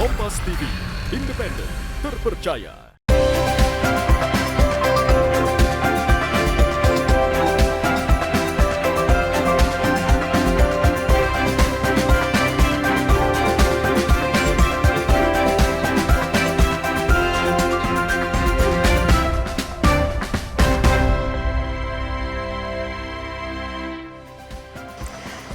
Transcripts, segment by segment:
Kompas TV, independen, terpercaya.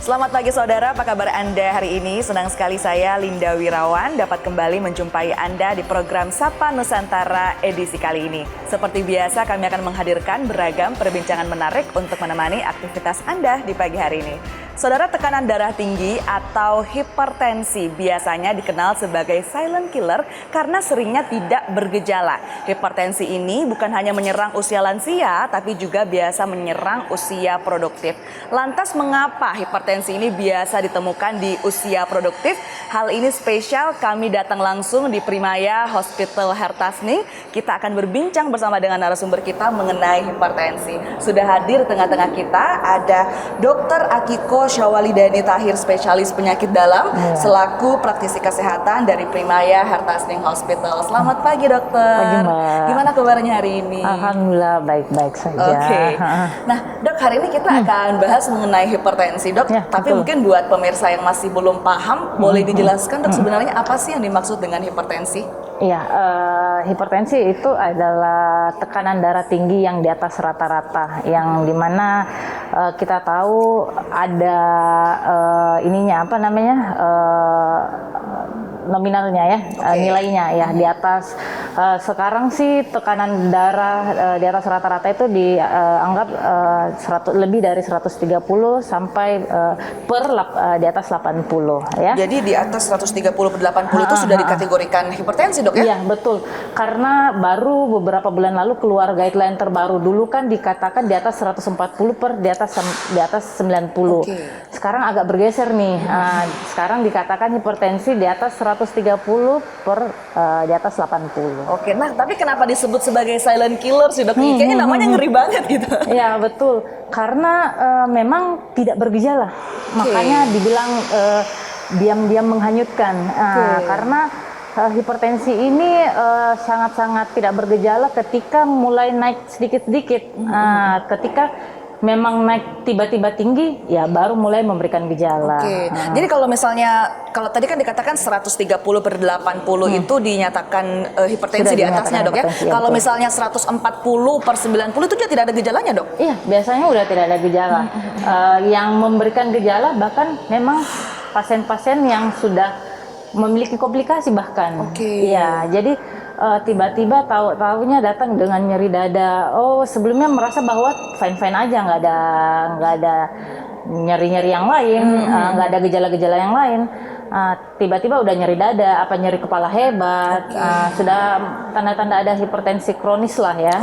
Selamat pagi saudara, apa kabar Anda hari ini? Senang sekali saya, Linda Wirawan, dapat kembali menjumpai Anda di program Sapa Nusantara edisi kali ini. Seperti biasa, kami akan menghadirkan beragam perbincangan menarik untuk menemani aktivitas Anda di pagi hari ini. Saudara, tekanan darah tinggi atau hipertensi biasanya dikenal sebagai silent killer karena seringnya tidak bergejala. Hipertensi ini bukan hanya menyerang usia lansia, tapi juga biasa menyerang usia produktif. Lantas mengapa hipertensi ini biasa ditemukan di usia produktif? Hal ini spesial, kami datang langsung di Primaya Hospital Hertasning. Kita akan berbincang bersama dengan narasumber kita mengenai hipertensi. Sudah hadir di tengah-tengah kita ada Dr. Akiko Syawalidani Tahir, spesialis penyakit dalam, selaku praktisi kesehatan dari Primaya Hertasning Hospital. Selamat pagi dokter. Pagi, Mbak. Gimana kabarnya hari ini? Alhamdulillah baik-baik saja. Oke. Nah dok, hari ini kita akan bahas mengenai hipertensi dok. Ya, Tapi betul. mungkin buat pemirsa yang masih belum paham, boleh dijelaskan dok sebenarnya apa sih yang dimaksud dengan hipertensi? Iya, hipertensi itu adalah tekanan darah tinggi yang di atas rata-rata, yang dimana kita tahu ada ininya apa namanya nominalnya ya, nilainya ya di atas. Sekarang sih tekanan darah di atas rata-rata itu dianggap lebih dari 130 sampai di atas 80 ya. Jadi di atas 130 per 80 itu sudah dikategorikan hipertensi dok ya? Iya betul, karena baru beberapa bulan lalu keluar guideline terbaru. Dulu kan dikatakan di atas 140 per di atas 90. Sekarang agak bergeser nih. Sekarang dikatakan hipertensi di atas 130 per di atas 80. Oke, nah tapi kenapa disebut sebagai silent killer sih dok? Kayaknya namanya ngeri banget gitu. Iya betul, karena memang tidak bergejala, makanya dibilang diam-diam menghanyutkan. Karena hipertensi ini sangat-sangat tidak bergejala ketika mulai naik sedikit-sedikit. Ketika memang naik tiba-tiba tinggi, ya baru mulai memberikan gejala. Jadi kalau misalnya, kalau tadi kan dikatakan 130 per 80 itu dinyatakan hipertensi Sudah di atasnya dok ya? hipertensi, ya, Kalau betul. misalnya 140 per 90 itu dia tidak ada gejalanya dok? Iya, biasanya udah tidak ada gejala. Yang memberikan gejala bahkan memang pasien-pasien yang sudah memiliki komplikasi bahkan. Iya, jadi tiba-tiba tahunya datang dengan nyeri dada. Oh, sebelumnya merasa bahwa fine-fine aja, nggak ada nyeri-nyeri yang lain, nggak ada gejala-gejala yang lain. Tiba-tiba udah nyeri dada, apa nyeri kepala hebat, sudah tanda-tanda ada hipertensi kronis lah ya.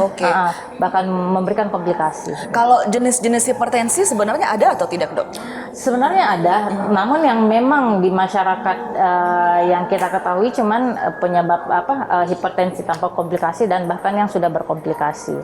Bahkan memberikan komplikasi. Kalau jenis-jenis hipertensi sebenarnya ada atau tidak dok? Sebenarnya ada, namun yang memang di masyarakat yang kita ketahui cuman penyebab hipertensi tanpa komplikasi dan bahkan yang sudah berkomplikasi.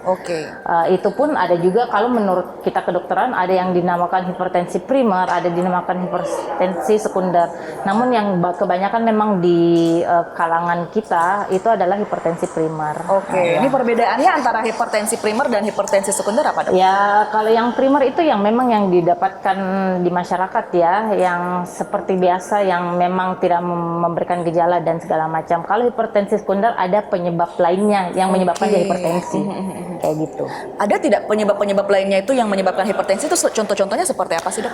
Itu pun ada juga kalau menurut kita kedokteran ada yang dinamakan hipertensi primer, ada dinamakan hipertensi sekunder. Namun yang kebanyakan memang di kalangan kita itu adalah hipertensi primer. Ini perbedaannya antara hipertensi primer dan hipertensi sekunder apa dok? Ya, kalau yang primer itu yang memang yang didapatkan di masyarakat ya, yang seperti biasa yang memang tidak memberikan gejala dan segala macam. Kalau hipertensi sekunder ada penyebab lainnya yang menyebabkan dia hipertensi. Kayak gitu. Ada tidak penyebab-penyebab lainnya itu yang menyebabkan hipertensi itu contoh-contohnya seperti apa sih dok?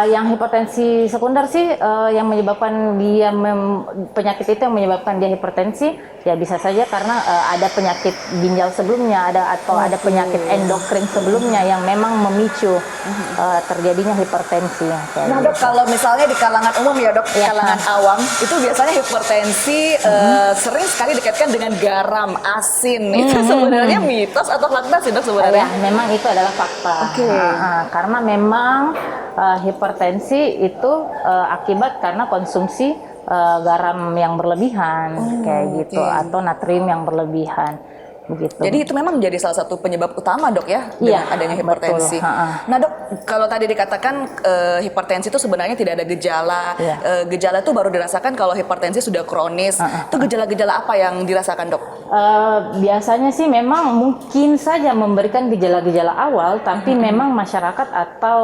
Yang hipertensi sekunder sih yang menyebabkan dia penyakit itu yang menyebabkan dia hipertensi ya bisa saja karena ada penyakit ginjal sebelumnya atau ada penyakit endokrin sebelumnya yang memang memicu terjadinya hipertensi. Nah dok, kalau misalnya di kalangan umum ya dok, kalangan awam itu biasanya hipertensi sering sekali dikaitkan dengan garam, asin. Itu sebenarnya mitos atau fakta sih dok sebenarnya? Memang itu adalah fakta. Karena memang hipertensi itu akibat karena konsumsi garam yang berlebihan kayak gitu atau natrium yang berlebihan. begitu. Jadi itu memang menjadi salah satu penyebab utama dok ya dengan adanya hipertensi. Betul. Nah dok, kalau tadi dikatakan hipertensi itu sebenarnya tidak ada gejala. Gejala itu baru dirasakan kalau hipertensi sudah kronis. Itu gejala-gejala apa yang dirasakan dok? Biasanya sih memang mungkin saja memberikan gejala-gejala awal, tapi memang masyarakat atau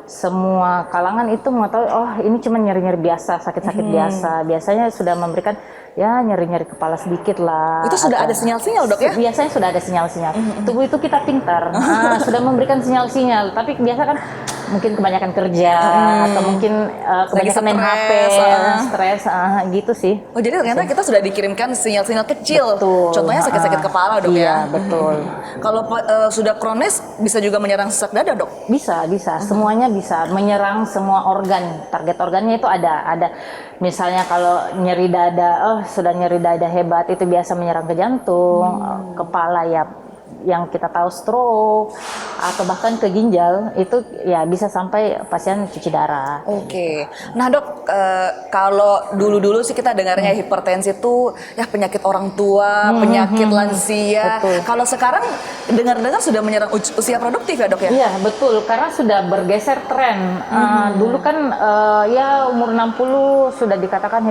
semua kalangan itu mengetahui oh ini cuma nyeri-nyeri biasa, sakit-sakit biasa. Biasanya sudah memberikan ya nyeri-nyeri kepala sedikit lah. Itu sudah ada sinyal-sinyal dok ya? Biasanya sudah ada sinyal-sinyal. Tubuh itu kita pintar, sudah memberikan sinyal-sinyal. Tapi biasa kan mungkin kebanyakan kerja atau mungkin kebanyakan main HP, stres, gitu sih. Oh jadi ternyata kita sudah dikirimkan sinyal-sinyal kecil. Betul. Contohnya sakit-sakit kepala dok ya? Iya betul. Kalau sudah kronis bisa juga menyerang sesak dada dok? Bisa. Semuanya bisa menyerang semua organ. Target organnya itu ada. Misalnya kalau nyeri dada, sudah nyeri dada hebat itu biasa menyerang ke jantung, kepala ya yang kita tahu stroke atau bahkan ke ginjal itu ya bisa sampai pasien cuci darah. Oke. Nah dok, kalau dulu-dulu sih kita dengarnya hipertensi itu ya penyakit orang tua, penyakit lansia. Betul. Kalau sekarang dengar-dengar sudah menyerang usia produktif ya dok ya? Iya betul, karena sudah bergeser tren. Dulu kan ya umur 60 sudah dikatakan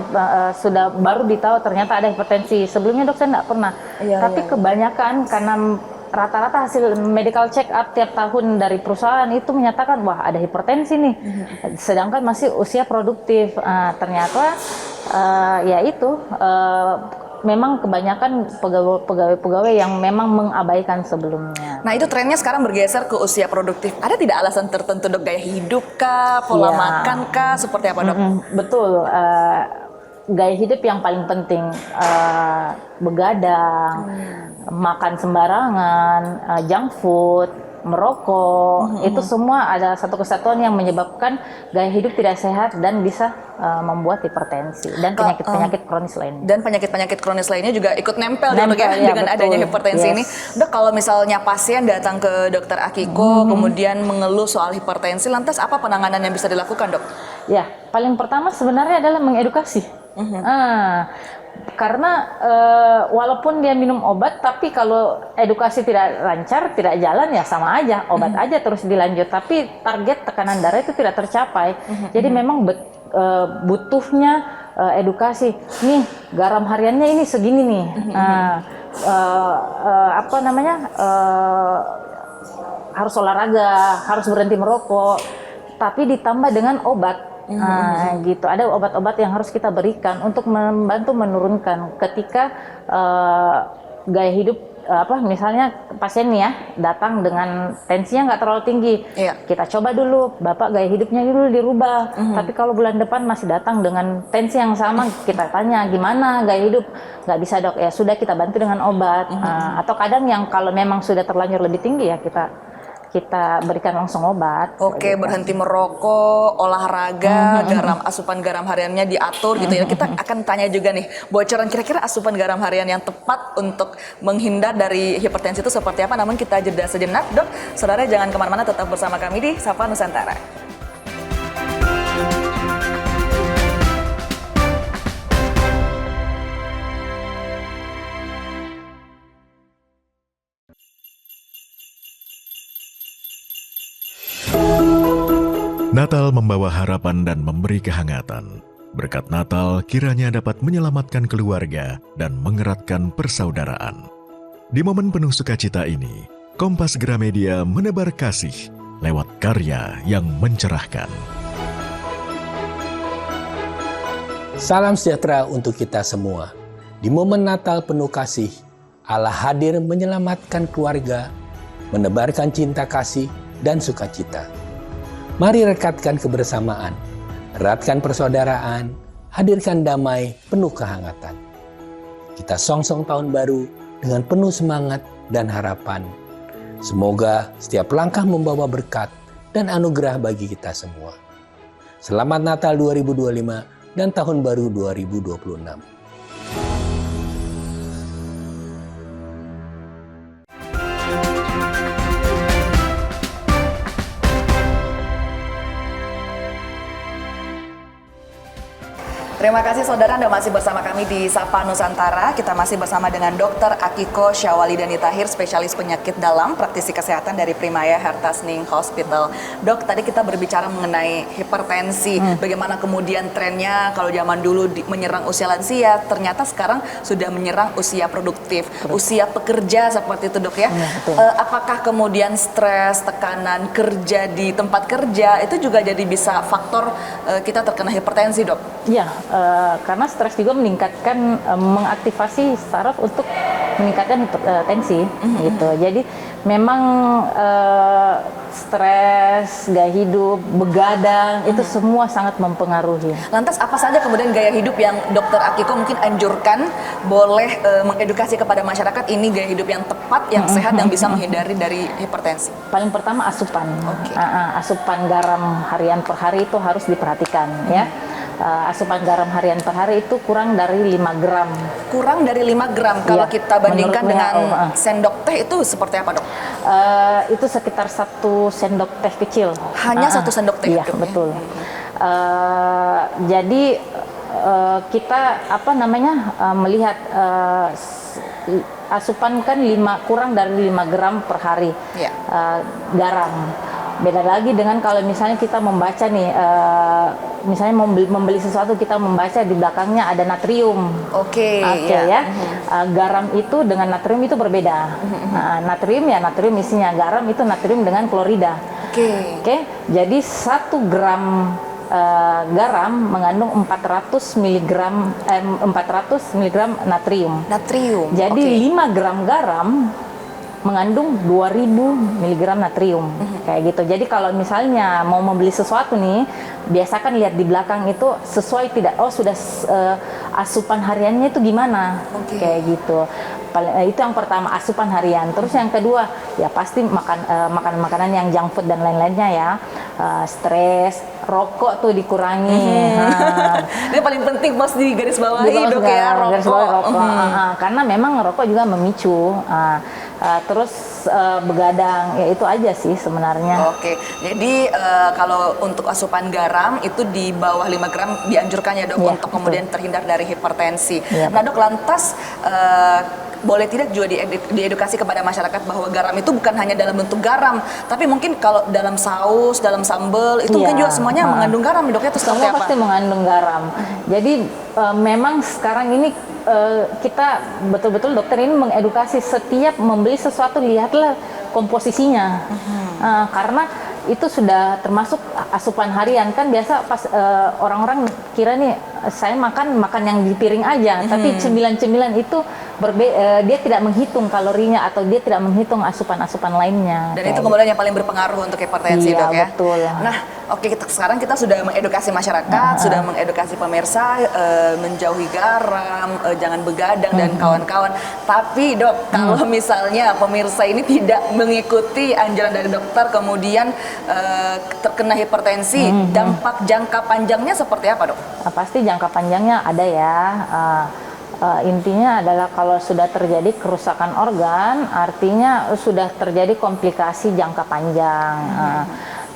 sudah baru ditahu ternyata ada hipertensi. Sebelumnya dok saya nggak pernah. Tapi kebanyakan karena rata-rata hasil medical check up tiap tahun dari perusahaan itu menyatakan wah ada hipertensi nih, sedangkan masih usia produktif. Ternyata ya itu memang kebanyakan pegawai-pegawai yang memang mengabaikan sebelumnya. Nah itu trennya sekarang bergeser ke usia produktif. Ada tidak alasan tertentu dok, gaya hidup kah, pola makan kah, seperti apa dok? Betul. Gaya hidup yang paling penting, begadang, makan sembarangan, junk food, merokok, itu semua ada satu kesatuan yang menyebabkan gaya hidup tidak sehat dan bisa membuat hipertensi dan penyakit-penyakit kronis lainnya. Dan penyakit-penyakit kronis lainnya juga ikut nempel ya, dengan betul. adanya hipertensi ini. Dok, kalau misalnya pasien datang ke dokter Akiko kemudian mengeluh soal hipertensi, lantas apa penanganan yang bisa dilakukan dok? Ya, paling pertama sebenarnya adalah mengedukasi. Karena walaupun dia minum obat, tapi kalau edukasi tidak lancar, tidak jalan ya sama aja, obat aja terus dilanjut. Tapi target tekanan darah itu tidak tercapai. Jadi memang butuhnya edukasi. Nih garam hariannya ini segini nih. Harus olahraga, harus berhenti merokok. Tapi ditambah dengan obat. Gitu. Ada obat-obat yang harus kita berikan untuk membantu menurunkan ketika gaya hidup misalnya pasien nih ya datang dengan tensinya nggak terlalu tinggi, kita coba dulu bapak gaya hidupnya dulu dirubah. Tapi kalau bulan depan masih datang dengan tensi yang sama, kita tanya gimana gaya hidup, nggak bisa dok, ya sudah kita bantu dengan obat. Atau kadang yang kalau memang sudah terlanjur lebih tinggi ya kita berikan langsung obat. Oke, berhenti merokok, olahraga, asupan garam hariannya diatur gitu ya. Kita akan tanya juga nih, bocoran kira-kira asupan garam harian yang tepat untuk menghindar dari hipertensi itu seperti apa. Namun kita jeda sejenak dok. Saudara jangan kemana-mana, tetap bersama kami di Sapa Nusantara. Natal membawa harapan dan memberi kehangatan. Berkat Natal kiranya dapat menyelamatkan keluarga dan mengeratkan persaudaraan. Di momen penuh sukacita ini, Kompas Gramedia menebar kasih lewat karya yang mencerahkan. Salam sejahtera untuk kita semua. Di momen Natal penuh kasih, Allah hadir menyelamatkan keluarga, menebarkan cinta kasih dan sukacita. Mari rekatkan kebersamaan, eratkan persaudaraan, hadirkan damai penuh kehangatan. Kita songsong tahun baru dengan penuh semangat dan harapan. Semoga setiap langkah membawa berkat dan anugerah bagi kita semua. Selamat Natal 2025 dan Tahun Baru 2026. Terima kasih saudara, Anda masih bersama kami di Sapa Nusantara. Kita masih bersama dengan Dr. Akiko Syawalidani Tahir, spesialis penyakit dalam, praktisi kesehatan dari Primaya Hertasning Hospital. Dok, tadi kita berbicara mengenai hipertensi. Bagaimana kemudian trennya kalau zaman dulu menyerang usia lansia, ternyata sekarang sudah menyerang usia produktif, usia pekerja seperti itu dok ya. Apakah kemudian stres, tekanan kerja di tempat kerja itu juga jadi bisa faktor kita terkena hipertensi dok? Ya, karena stres juga meningkatkan, mengaktifasi saraf untuk meningkatkan hipertensi, gitu. Jadi memang stres, gaya hidup, begadang itu semua sangat mempengaruhi. Lantas apa saja kemudian gaya hidup yang Dokter Akiko mungkin anjurkan boleh mengedukasi kepada masyarakat ini gaya hidup yang tepat, yang sehat, yang bisa menghindari dari hipertensi? Paling pertama asupan, asupan garam harian per hari itu harus diperhatikan ya. Asupan garam harian per hari itu kurang dari 5 gram. Kurang dari 5 gram kalau Ya, kita bandingkan dengan sendok teh itu seperti apa dok? Itu sekitar 1 sendok teh kecil. Hanya 1 sendok teh? Iya, dok, betul. Jadi kita melihat asupan kan kurang dari 5 gram per hari garam. Beda lagi dengan kalau misalnya kita membaca nih, misalnya membeli sesuatu, kita membaca di belakangnya ada natrium. Garam itu dengan natrium itu berbeda. Natrium isinya, garam itu natrium dengan klorida. Jadi 1 gram garam mengandung 400 mg natrium. Jadi 5 gram garam mengandung 2000 mg natrium, kayak gitu. Jadi kalau misalnya mau membeli sesuatu nih, biasakan lihat di belakang itu sesuai tidak, sudah asupan hariannya itu gimana, kayak gitu. Itu yang pertama, asupan harian. Terus yang kedua, ya pasti makanan-makanan yang junk food dan lain-lainnya ya. Stres, rokok tuh dikurangi. Ini paling penting mas di garis bawahi dok ya, rokok. Garis bawah rokok. Karena memang rokok juga memicu. Terus begadang, ya itu aja sih sebenarnya. Jadi kalau untuk asupan garam itu di bawah 5 gram dianjurkan ya dok, untuk kemudian terhindar dari hipertensi. Nah dok, lantas boleh tidak juga diedukasi kepada masyarakat bahwa garam itu bukan hanya dalam bentuk garam, tapi mungkin kalau dalam saus, dalam sambal itu mungkin juga semuanya mengandung garam dok ya, itu seperti apa? Pasti mengandung garam. Jadi memang sekarang ini kita betul-betul dokter ini mengedukasi, setiap membeli sesuatu lihatlah komposisinya, karena itu sudah termasuk asupan harian. Kan biasa pas orang-orang kira nih saya makan yang di piring aja, tapi cemilan-cemilan itu dia tidak menghitung kalorinya atau dia tidak menghitung asupan-asupan lainnya. Dan itu kemudian yang paling berpengaruh untuk hipertensi dok ya? Betul. Nah sekarang kita sudah mengedukasi masyarakat, sudah mengedukasi pemirsa, menjauhi garam, jangan begadang dan kawan-kawan. Tapi dok, kalau misalnya pemirsa ini tidak mengikuti anjuran dari dokter, kemudian terkena hipertensi, dampak jangka panjangnya seperti apa dok? Pasti jangka panjangnya ada ya. Intinya adalah kalau sudah terjadi kerusakan organ, artinya sudah terjadi komplikasi jangka panjang.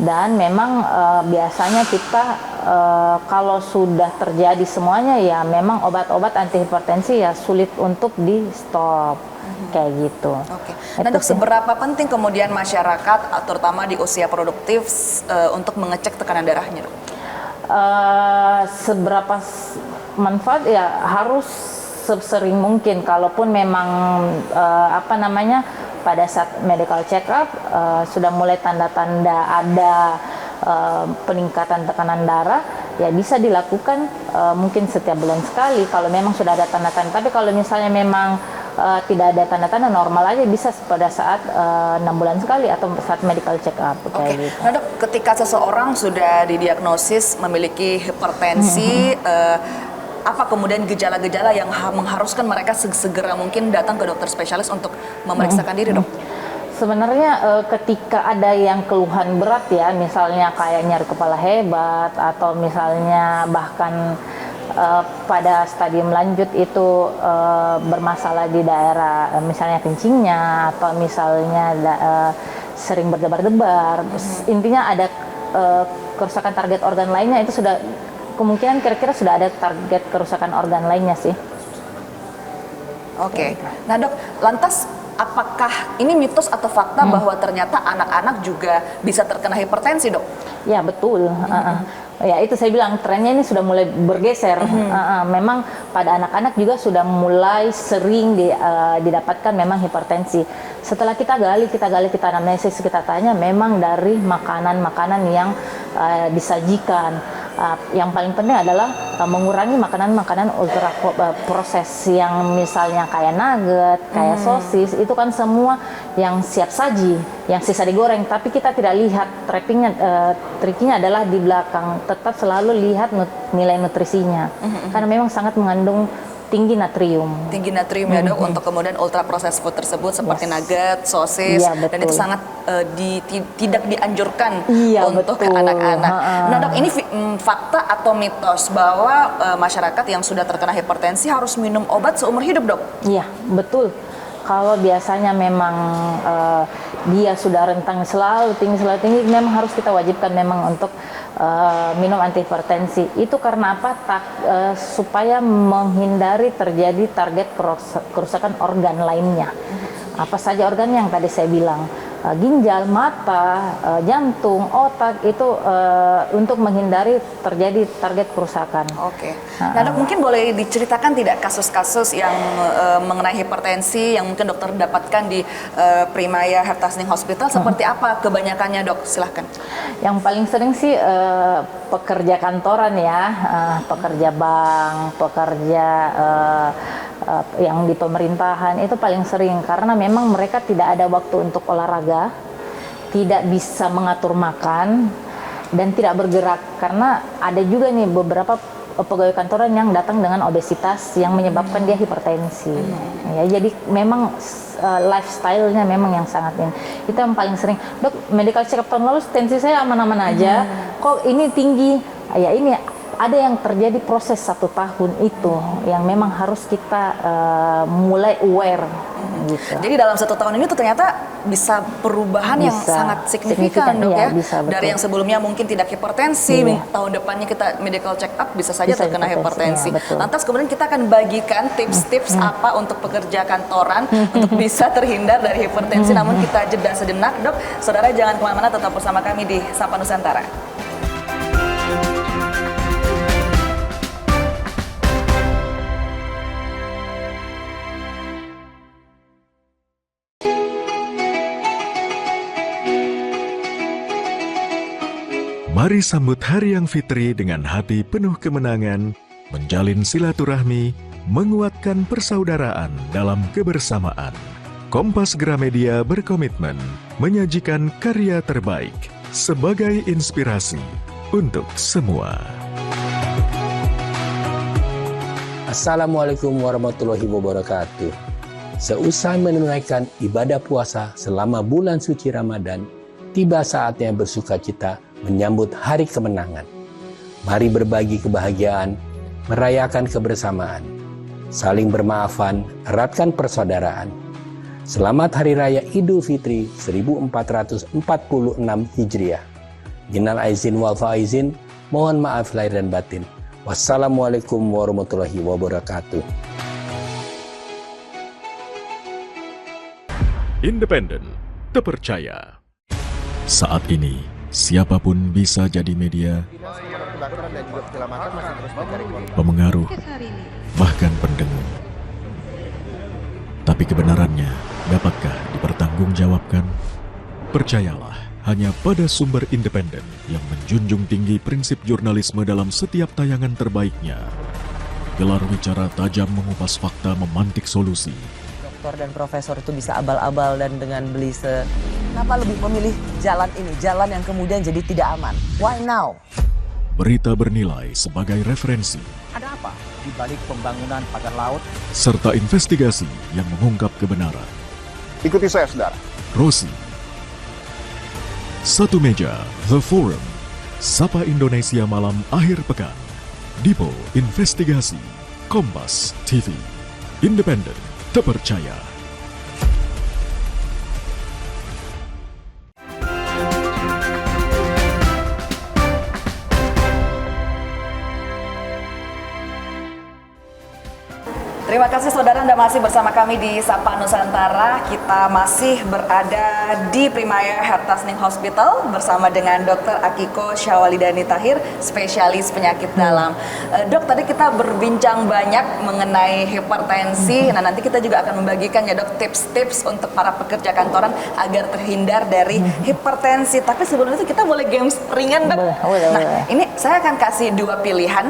Dan memang biasanya kita kalau sudah terjadi semuanya ya memang obat-obat antihipertensi ya sulit untuk di stop, kayak gitu. Nah dok, seberapa penting kemudian masyarakat terutama di usia produktif untuk mengecek tekanan darahnya dok? Seberapa manfaat ya harus sesering mungkin. Kalaupun memang pada saat medical check up sudah mulai tanda-tanda ada peningkatan tekanan darah, ya bisa dilakukan mungkin setiap bulan sekali kalau memang sudah ada tanda-tanda. Tapi kalau misalnya memang tidak ada tanda-tanda, normal aja, bisa pada saat 6 bulan sekali atau saat medical check up. Gitu. Nah dok, ketika seseorang sudah didiagnosis memiliki hipertensi, apa kemudian gejala-gejala yang mengharuskan mereka segera mungkin datang ke dokter spesialis untuk memeriksakan diri dok? Sebenarnya ketika ada yang keluhan berat ya, misalnya kayak nyeri kepala hebat atau misalnya bahkan pada stadium lanjut itu bermasalah di daerah misalnya kencingnya atau misalnya sering berdebar-debar, intinya ada kerusakan target organ lainnya, itu sudah kemungkinan kira-kira sudah ada target kerusakan organ lainnya sih. Oke. Nah dok, lantas apakah ini mitos atau fakta bahwa ternyata anak-anak juga bisa terkena hipertensi dok? Ya betul. Ya itu saya bilang trennya ini sudah mulai bergeser. Memang pada anak-anak juga sudah mulai sering didapatkan memang hipertensi. Setelah kita gali, kita analisis, kita tanya, memang dari makanan-makanan yang disajikan. Yang paling penting adalah mengurangi makanan-makanan ultra proses yang misalnya kayak nugget, kayak sosis, itu kan semua yang siap saji, yang sisa digoreng, tapi kita tidak lihat triknya adalah di belakang, tetap selalu lihat nilai nutrisinya, karena memang sangat mengandung tinggi natrium. Tinggi natrium ya dok, untuk kemudian ultra processed food tersebut seperti nugget, sosis, dan itu sangat tidak dianjurkan untuk anak-anak. Nah dok, ini fakta atau mitos bahwa masyarakat yang sudah terkena hipertensi harus minum obat seumur hidup dok? Iya, betul. Kalau biasanya memang dia sudah rentang selalu tinggi, memang harus kita wajibkan memang untuk minum antihipertensi. Itu karena apa? Supaya menghindari terjadi target kerusakan organ lainnya. Apa saja organ yang tadi saya bilang, ginjal, mata, jantung, otak, itu untuk menghindari terjadi target kerusakan. Oke. Nah dok, mungkin boleh diceritakan tidak kasus-kasus yang mengenai hipertensi yang mungkin dokter dapatkan di Primaya Hertasning Hospital seperti apa kebanyakannya dok? Silahkan. Yang paling sering sih pekerja kantoran ya, pekerja bank, pekerja yang di pemerintahan, itu paling sering karena memang mereka tidak ada waktu untuk olahraga, tidak bisa mengatur makan, dan tidak bergerak. Karena ada juga nih beberapa pegawai kantoran yang datang dengan obesitas yang menyebabkan dia hipertensi. Ya, jadi memang lifestyle-nya memang yang sangat ini. Itu yang paling sering. Dok, medical check up tahun lalu tensi saya aman-aman aja. Kok ini tinggi? Ya ini ada yang terjadi proses 1 tahun itu yang memang harus kita mulai aware. Gitu. Jadi dalam 1 tahun ini tuh ternyata bisa perubahan yang sangat signifikan dok ya. Bisa, dari yang sebelumnya mungkin tidak hipertensi, tahun depannya kita medical check up bisa saja terkena hipertensi. Lantas kemudian kita akan bagikan tips-tips apa untuk pekerja kantoran untuk bisa terhindar dari hipertensi. Namun kita jeda sejenak dok. Saudara jangan kemana-mana, tetap bersama kami di Sapa Nusantara. Mari sambut Hari Yang Fitri dengan hati penuh kemenangan, menjalin silaturahmi, menguatkan persaudaraan dalam kebersamaan. Kompas Gramedia berkomitmen menyajikan karya terbaik sebagai inspirasi untuk semua. Assalamualaikum warahmatullahi wabarakatuh. Seusai menunaikan ibadah puasa selama bulan suci Ramadan, tiba saatnya bersukacita menyambut hari kemenangan. Mari berbagi kebahagiaan, merayakan kebersamaan, saling bermaafan, eratkan persaudaraan. Selamat Hari Raya Idul Fitri 1446 Hijriah. Minal aizin wal faizin, mohon maaf lahir dan batin. Wassalamualaikum warahmatullahi wabarakatuh. Independen, terpercaya. Saat ini, siapapun bisa jadi media, pemengaruh, bahkan pendengung. Tapi kebenarannya dapatkah dipertanggungjawabkan? Percayalah hanya pada sumber independen yang menjunjung tinggi prinsip jurnalisme dalam setiap tayangan terbaiknya. Gelar bicara tajam mengupas fakta, memantik solusi. Dokter dan profesor itu bisa abal-abal dan dengan belise. Kenapa lebih memilih jalan ini, jalan yang kemudian jadi tidak aman? Why now? Berita bernilai sebagai referensi. Ada apa di balik pembangunan pagar laut? Serta investigasi yang mengungkap kebenaran. Ikuti saya, saudara. Rosi. Satu meja, The Forum. Sapa Indonesia Malam Akhir Pekan. Dipo Investigasi. Kompas TV. Independen, terpercaya. Terima kasih saudara, Anda masih bersama kami di Sapa Nusantara. Kita masih berada di Primaya Hertasning Hospital bersama dengan Dr. Akiko Syawalidani Tahir, spesialis penyakit dalam. Dok, tadi kita berbincang banyak mengenai hipertensi. Nah, nanti kita juga akan membagikan ya dok tips-tips untuk para pekerja kantoran agar terhindar dari hipertensi. Tapi sebelum itu kita boleh games ringan dok. Nah, ini saya akan kasih dua pilihan,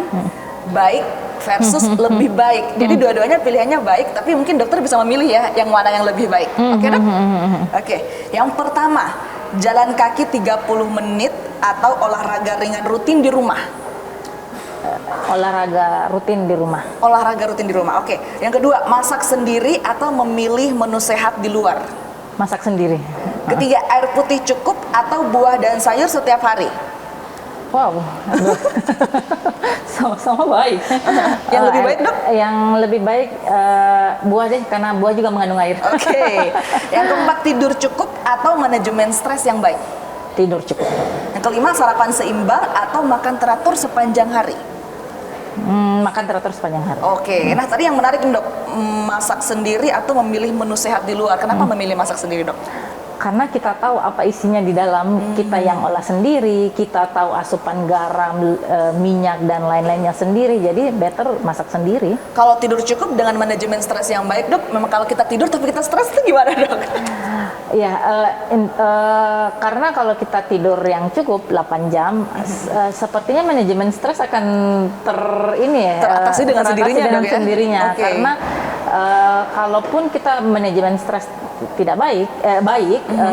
baik versus lebih baik. Jadi dua-duanya pilihannya baik, tapi mungkin dokter bisa memilih ya yang mana yang lebih baik. Oke dok? Oke. Yang pertama, jalan kaki 30 menit atau olahraga ringan rutin di rumah. Olahraga rutin di rumah. Olahraga rutin di rumah. Oke. Yang kedua, masak sendiri atau memilih menu sehat di luar. Masak sendiri. Ketiga, air putih cukup atau buah dan sayur setiap hari. Wow, sama baik. Yang lebih baik dok? Yang lebih baik buah deh, karena buah juga mengandung air. Oke. Yang keempat, tidur cukup atau manajemen stres yang baik. Tidur cukup. Yang kelima, sarapan seimbang atau makan teratur sepanjang hari. Makan teratur sepanjang hari. Oke. Nah tadi yang menarik nih dok, masak sendiri atau memilih menu sehat di luar. Kenapa memilih masak sendiri dok? Karena kita tahu apa isinya di dalam, kita yang olah sendiri, kita tahu asupan garam, minyak dan lain-lainnya sendiri, jadi better masak sendiri. Kalau tidur cukup dengan manajemen stres yang baik dok, memang kalau kita tidur tapi kita stres itu gimana dok? Ya, karena kalau kita tidur yang cukup 8 jam, sepertinya manajemen stres akan teratasi dengan sendirinya dok ya? Sendirinya. Okay. Karena kalaupun kita manajemen stres tidak baik,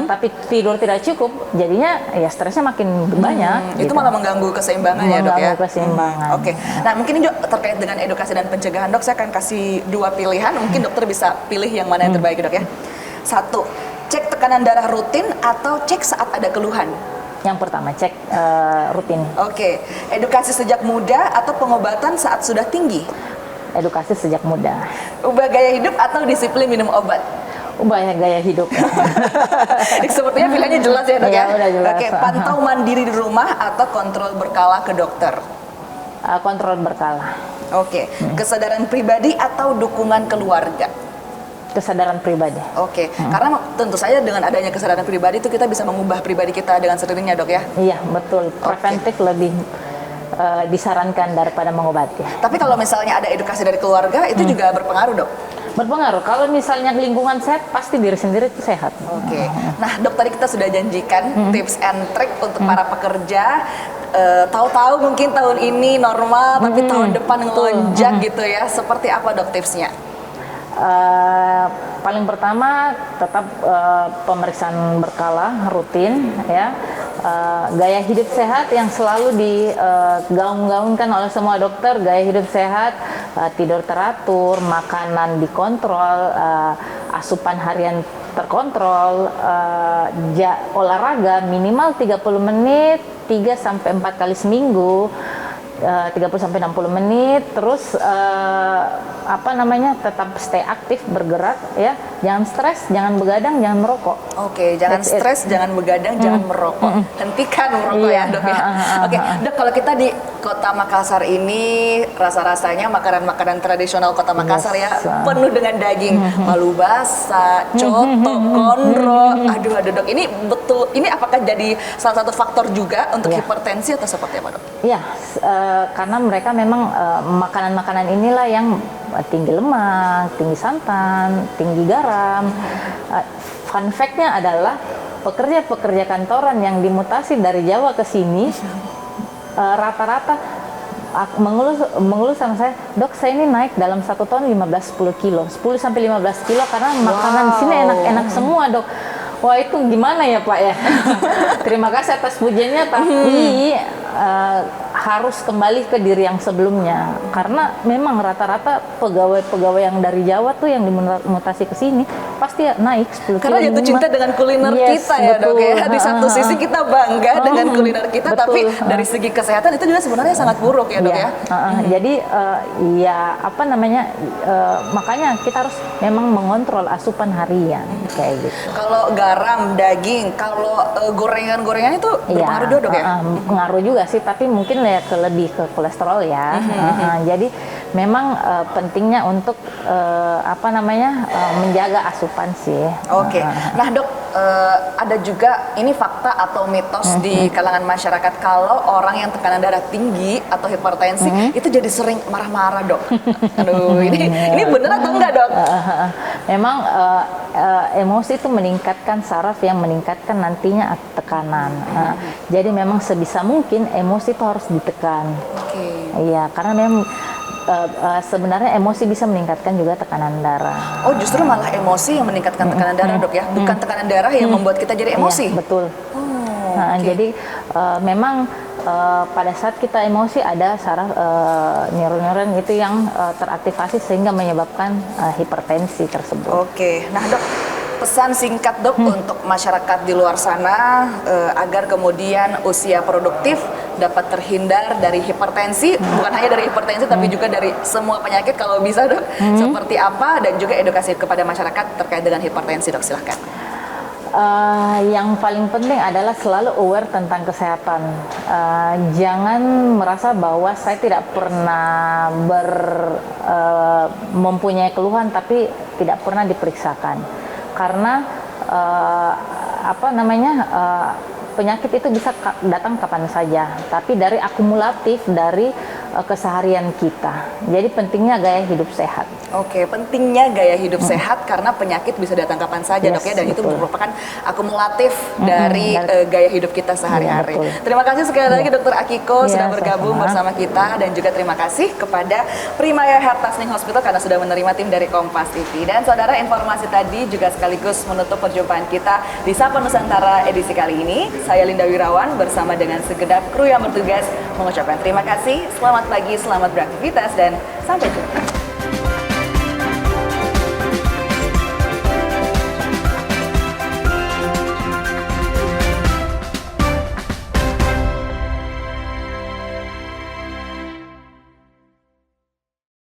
tapi tidur tidak cukup, jadinya ya stresnya makin banyak. Itu gitu. malah mengganggu keseimbangan ya dok ya? Mengganggu keseimbangan. Oke. Nah mungkin ini juga terkait dengan edukasi dan pencegahan dok, saya akan kasih dua pilihan, mungkin dokter bisa pilih yang mana yang terbaik dok ya. Satu, cek tekanan darah rutin atau cek saat ada keluhan? Yang pertama, cek rutin. Oke. Edukasi sejak muda atau pengobatan saat sudah tinggi? Edukasi sejak muda. Ubah gaya hidup atau disiplin minum obat? Ubah gaya hidup. Sepertinya pilihannya jelas ya dok ya? Udah jelas. Oke, pantau mandiri di rumah atau kontrol berkala ke dokter? Kontrol berkala. Oke, kesadaran pribadi atau dukungan keluarga? Kesadaran pribadi. Oke, karena tentu saja dengan adanya kesadaran pribadi itu kita bisa mengubah pribadi kita dengan sendirinya dok ya? Iya, betul. Preventif lebih disarankan daripada mengobati. Tapi kalau misalnya ada edukasi dari keluarga, itu juga berpengaruh dok? Berpengaruh. Kalau misalnya lingkungan sehat, pasti diri sendiri itu sehat. Oke. Nah dok, tadi kita sudah janjikan tips and trick untuk para pekerja. Tahu-tahu mungkin tahun ini normal, tapi tahun depan ngelonjak gitu ya. Seperti apa dok tipsnya? Paling pertama tetap pemeriksaan berkala rutin ya, gaya hidup sehat yang selalu digaung-gaungkan oleh semua dokter, gaya hidup sehat, tidur teratur, makanan dikontrol, asupan harian terkontrol, olahraga minimal 30 menit 3-4 kali seminggu, 30-60 menit, terus tetap stay aktif, bergerak ya, jangan stres, jangan begadang, jangan merokok. Oke, jangan stres, jangan begadang, jangan merokok. Hentikan merokok ya dok ya. Oke dok, kalau kita di Kota Makassar ini rasa-rasanya makanan-makanan tradisional Kota Makassar ya penuh dengan daging, palu basah, coto, konro. Aduh dok, ini betul, ini apakah jadi salah satu faktor juga untuk hipertensi atau seperti apa dok? Iya, karena mereka memang makanan-makanan inilah yang tinggi lemak, tinggi santan, tinggi garam. Fun fact-nya adalah pekerja-pekerja kantoran yang dimutasi dari Jawa ke sini rata-rata mengeluh sama saya, dok saya ini naik dalam 1 tahun 15-10 kilo, 10-15 kilo karena makanan di sini enak-enak semua dok. Wah itu gimana ya Pak ya? Terima kasih atas pujiannya, tapi harus kembali ke diri yang sebelumnya, karena memang rata-rata pegawai-pegawai yang dari Jawa tuh yang dimutasi ke sini pasti naik 10 kilo. Karena jatuh cinta dengan kuliner kita ya dok ya. Di satu sisi kita bangga dengan kuliner kita, tapi dari segi kesehatan itu juga sebenarnya sangat buruk ya dok ya. Jadi makanya kita harus memang mengontrol asupan harian kayak gitu. Kalau garam, daging, kalau gorengan-gorengan itu berpengaruh juga dok ya? Pengaruh juga sih, tapi mungkin lebih ke kolesterol ya. Jadi memang pentingnya untuk menjaga asupan sih. Oke. Nah dok, ada juga ini fakta atau mitos di kalangan masyarakat kalau orang yang tekanan darah tinggi atau hipertensi itu jadi sering marah-marah dok. Aduh, ini bener atau enggak dok? Memang emosi itu meningkatkan saraf yang meningkatkan nantinya tekanan. Jadi memang sebisa mungkin emosi itu harus ditekan. Iya, karena memang sebenarnya emosi bisa meningkatkan juga tekanan darah. Oh, justru malah emosi yang meningkatkan tekanan darah dok ya, bukan tekanan darah yang membuat kita jadi emosi. Iya, betul. Jadi memang pada saat kita emosi ada saraf neuron-neuron itu yang teraktivasi sehingga menyebabkan hipertensi tersebut. Oke, nah dok, pesan singkat dok untuk masyarakat di luar sana agar kemudian usia produktif dapat terhindar dari hipertensi, bukan hanya dari hipertensi tapi juga dari semua penyakit kalau bisa dok, seperti apa, dan juga edukasi kepada masyarakat terkait dengan hipertensi dok, silahkan. Yang paling penting adalah selalu aware tentang kesehatan. Jangan merasa bahwa saya tidak pernah mempunyai keluhan tapi tidak pernah diperiksakan. Karena penyakit itu bisa datang kapan saja, tapi dari akumulatif dari keseharian kita. Jadi pentingnya gaya hidup sehat. Oke, pentingnya gaya hidup sehat karena penyakit bisa datang kapan saja dok ya, dan itu merupakan akumulatif dari gaya hidup kita sehari-hari. Terima kasih sekali lagi Dr. Akiko sudah bergabung bersama kita, dan juga terima kasih kepada Primaya Heart Tasning Hospital karena sudah menerima tim dari Kompas TV. Dan saudara, informasi tadi juga sekaligus menutup perjumpaan kita di Sapa Nusantara edisi kali ini. Saya Linda Wirawan bersama dengan segenap kru yang bertugas mengucapkan terima kasih, selamat pagi, selamat beraktivitas, dan sampai jumpa.